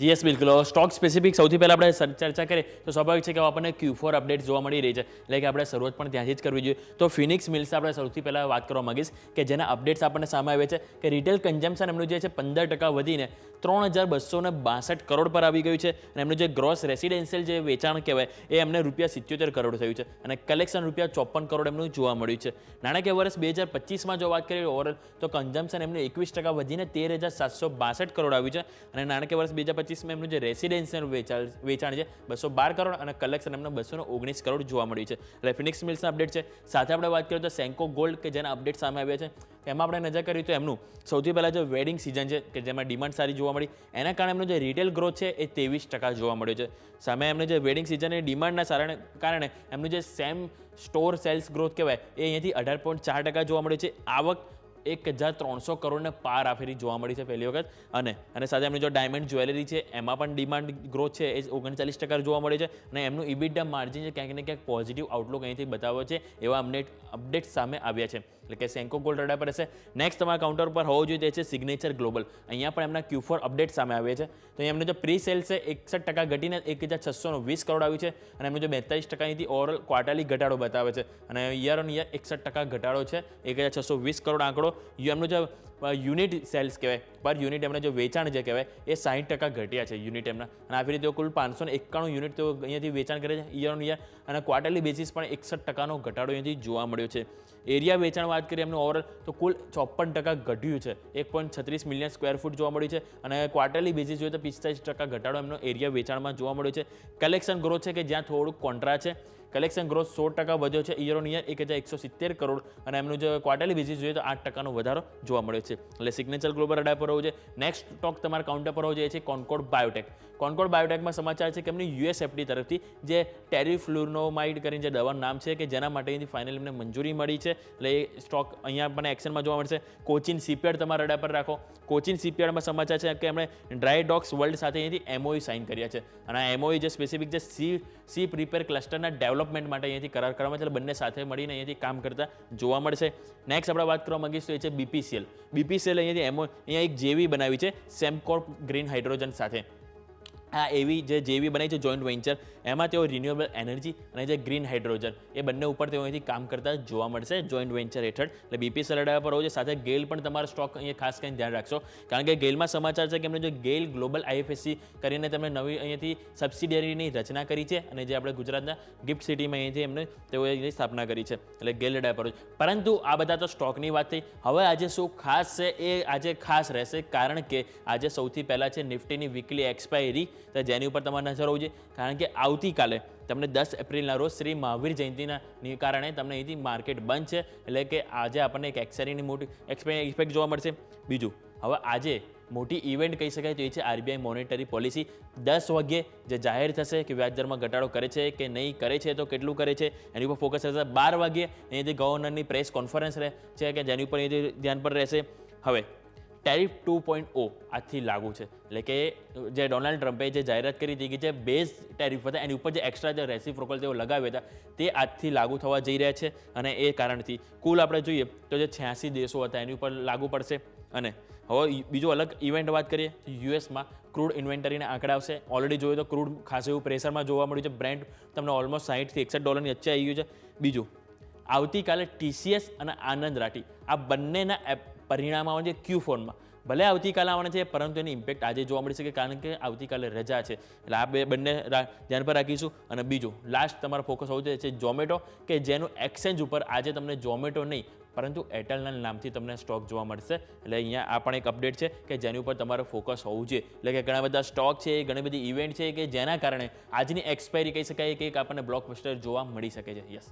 Yes બિલકુલ stock specific સૌથી પહેલાં આપણે ચર્ચા કરીએ તો સ્વાભાવિક છે કે આપણને Q4 અપડેટ જોવા મળી રહી છે એટલે કે આપણે શરૂઆત પણ ત્યાંથી જ કરવી જોઈએ તો ફિનિક્સ મિલ્સ આપણે સૌથી પહેલાં વાત કરવા માંગીશ કે જેના અપડેટ્સ આપણને સામે આવે છે કે રિટેલ કન્ઝમ્પશન એમનું જે છે 15% વધીને 3,262 કરોડ પર આવી ગયું છે અને એમનું જે ગ્રોસ રેસિડેન્શિયલ જે વેચાણ કહેવાય એ એમને ₹77 કરોડ થયું છે અને કલેક્શન ₹54 કરોડ એમનું જોવા મળ્યું છે. નાણાકીય વર્ષ 2025માં જો વાત કરીએ ઓવરઓલ તો કન્ઝમ્પશન એમનું 21% વધીને 13,762 કરોડ આવ્યું છે અને નાણાકીય વર્ષ 2025માં એમનું જે રેસિડેન્શિયલ વેચાણ છે 212 કરોડ અને કલેક્શન એમને 219 કરોડ જોવા મળ્યું છે. એટલે ફિનિક્સ મિલ્સના અપડેટ છે. સાથે આપણે વાત કરીએ તો સેન્કો ગોલ્ડ કે જેના અપડેટ સામે આવ્યા છે એમાં આપણે નજર કરીએ તો એમનું સૌથી પહેલાં જે વેડિંગ સિઝન છે કે જેમાં ડિમાન્ડ સારી જોવા મળી એના કારણે એમનો જે રિટેલ ગ્રોથ છે એ 23% જોવા મળ્યો છે. સામે એમને જે વેડિંગ સિઝન એ ડિમાન્ડના કારણે એમનું જે સેમ સ્ટોર સેલ્સ ગ્રોથ કહેવાય એ અહીંયાથી 18.4% જોવા મળ્યું છે. આવક 1,300 કરોડને પાર આફેરી જોવા મળી છે પહેલી વખત અને સાથે એમની જો ડાયમંડ જ્વેલરી છે એમાં પણ ડિમાન્ડ ગ્રોથ છે એ 39% જોવા મળે છે અને એમનું ઇબિટા માર્જિન છે ક્યાંક ને ક્યાંક પોઝિટિવ આઉટલુક અહીંથી બતાવ્યો છે એવા અપડેટ સામે આવ્યા છે એટલે કે સેન્કો ગોલ્ડ રડા પર હશે. નેક્સ્ટ તમારા કાઉન્ટર પર હોવો જોઈએ તે છે સિગ્નેચર ગ્લોબલ. અહીંયા પણ એમના Q4 અપડેટ સામે આવ્યા છે તો એમનો જે પ્રી સેલ છે 61% ઘટીને 1,620 કરોડ આવ્યું છે અને એમનું જે 42% અહીંથી ઓવરઓલ ક્વાર્ટરલી ઘટાડો બતાવે છે અને યર ઓન યર 61% ઘટાડો છે 1,620 કરોડ આંકડો. એમનું જે યુનિટ સેલ્સ કહેવાય પર યુનિટ એમના જે વેચાણ જે કહેવાય એ 60% ઘટ્યા છે યુનિટ એમના અને આવી રીતે કુલ 591 યુનિટ તેઓ અહીંયાથી વેચાણ કરે છે યર ઓન યર અને ક્વાર્ટરલી બેસિસ પણ 61% ઘટાડો અહીંયાથી જોવા મળ્યો છે. એરિયા વેચાણ વાત કરીએ એમનું ઓવરઓલ તો કુલ 54% ઘટ્યું છે 1.36 મિલિયન સ્ક્વેર ફૂટ જોવા મળ્યું છે અને ક્વાર્ટરલી બેસિસ જોઈએ તો 45% ઘટાડો એમનો એરિયા વેચાણમાં જોવા મળ્યો છે. કલેક્શન ગ્રોથ છે કે જ્યાં થોડુંક કોન્ટ્રા છે કલેક્શન ગ્રોથ 16% વધ્યો છે યર ઓન યર 1,170 કરોડ અને એમનું જે ક્વાર્ટરલી બેસિસ જોઈએ તો 8%નો વધારો જોવા મળ્યો છે. એટલે સિગ્નેચર ગ્લોબલ રડાર પર હોવું છે. નેક્સ્ટ સ્ટોક તમારા કાઉન્ટર પર હોવો જોઈએ છે કોન્કોર્ડ બાયોટેક. કોન્કોર્ડ બાયોટેકમાં સમાચાર છે કે એમની યુએસએફડી તરફથી જે ટેરિફ્લુનોમાઇડ કરીને જે દવાનું નામ છે કે જેના માટે અહીંથી ફાઇનલી એમને મંજૂરી મળી છે એટલે એ સ્ટોક અહીંયા પણ એક્શનમાં જોવા મળશે. કોચિન શિપયાર્ડ તમારા રડાર પર રાખો. કોચિન શિપયાર્ડમાં સમાચાર છે કે એમણે ડ્રાય ડોક્સ વર્લ્ડ સાથે અહીંયાથી MOU સાઇન કર્યા છે અને આ MOU જે સ્પેસિફિક જે સી પ્રિપેર ક્લસ્ટરના ડેવલપમેન્ટ માટે અહીંયાથી કરાર કરવામાં છે બંને સાથે મળીને અહીંયાથી કામ કરતા જોવા મળશે. નેક્સ્ટ આપણે વાત કરવા માંગીશું તો એ છે BPCL. અહીંયાથી અહીંયા એક JV બનાવી છે સેમકોર્પ ગ્રીન હાઇડ્રોજન સાથે. આ એવી જે JV બનાવી છે જોઈન્ટ વેન્ચર એમાં તેઓ રિન્યુએબલ એનર્જી અને જે ગ્રીન હાઇડ્રોજન એ બંને ઉપર તેઓ અહીંથી કામ કરતા જોવા મળશે જોઈન્ટ વેન્ચર હેઠળ. એટલે BPCL રડાર પર હોવું છે. સાથે ગેલ પણ તમારો સ્ટોક અહીંયા ખાસ કરીને ધ્યાન રાખશો કારણ કે ગેલમાં સમાચાર છે કે એમને જે ગેલ ગ્લોબલ IFSC કરીને તેમણે નવી અહીંયાથી સબસિડિયરીની રચના કરી છે અને જે આપણે ગુજરાતના ગિફ્ટ સિટીમાં અહીંયાથી એમને તેઓએ અહીંની સ્થાપના કરી છે એટલે ગેલ રડાર પર. પરંતુ આ બધા તો સ્ટોકની વાત થઈ. હવે આજે શું ખાસ છે એ આજે ખાસ રહેશે કારણ કે આજે સૌથી પહેલાં છે નિફ્ટીની વીકલી એક્સપાયરી તો જેની ઉપર તમારે નજર હોવું જોઈએ કારણ કે આવતીકાલે તમને 10 એપ્રિલના રોજ શ્રી મહાવીર જયંતિના કારણે તમને અહીંથી માર્કેટ બંધ છે એટલે કે આજે આપણને એક એક્સપાયરીની મોટી ઇફેક્ટ જોવા મળશે. બીજું હવે આજે મોટી ઇવેન્ટ કહી શકાય તો એ છે RBI મોનેટરી પોલિસી 10 વાગ્યે જે જાહેર થશે કે વ્યાજદરમાં ઘટાડો કરે છે કે નહીં કરે છે તો કેટલું કરે છે એની ઉપર ફોકસ રહેશે. 12 વાગ્યે અહીંથી ગવર્નરની પ્રેસ કોન્ફરન્સ રહે છે કે જેની ઉપર અહીંથી ધ્યાન પર રહેશે. હવે ટેરિફ 2.0 આજથી લાગુ છે એટલે કે જે ડોનાલ્ડ ટ્રમ્પે જે જાહેરાત કરી હતી કે જે બેઝ ટેરિફ હતા એની ઉપર જે એક્સ્ટ્રા જે રેસિપ્રોકલ તેઓ લગાવ્યા હતા તે આજથી લાગુ થવા જઈ રહ્યા છે અને એ કારણથી કુલ આપણે જોઈએ તો જે 86 દેશો હતા એની ઉપર લાગુ પડશે. અને હવે બીજો અલગ ઇવેન્ટ વાત કરીએ યુએસમાં ક્રૂડ ઇન્વેન્ટરીના આંકડા આવશે. ઓલરેડી જોઈએ તો ક્રૂડ ખાસ એવું પ્રેશરમાં જોવા મળ્યું છે. બ્રેન્ટ તમને ઓલમોસ્ટ 60 થી $61 વચ્ચે આવી ગયું છે. બીજું આવતીકાલે TCS અને આનંદ રાઠી આ બંનેના પરિણામ આવવાનું છે Q4માં. ભલે આવતીકાલે આવવાના છે પરંતુ એની ઇમ્પેક્ટ આજે જોવા મળી શકે કારણ કે આવતીકાલે રજા છે એટલે આ બંને ધ્યાન પર રાખીશું. અને બીજું લાસ્ટ તમારો ફોકસ હોવું જોઈએ છે ઝોમેટો કે જેનું એક્સચેન્જ ઉપર આજે તમને ઝોમેટો નહીં પરંતુ એરટેલના નામથી તમને સ્ટોક જોવા મળશે. એટલે અહીંયા આ પણ એક અપડેટ છે કે જેની ઉપર તમારે ફોકસ હોવું જોઈએ. એટલે કે ઘણા બધા સ્ટોક છે ઘણી બધી ઇવેન્ટ છે કે જેના કારણે આજની એક્સપાયરી કહી શકાય કે આપણને બ્લોકબસ્ટર જોવા મળી શકે છે. યસ.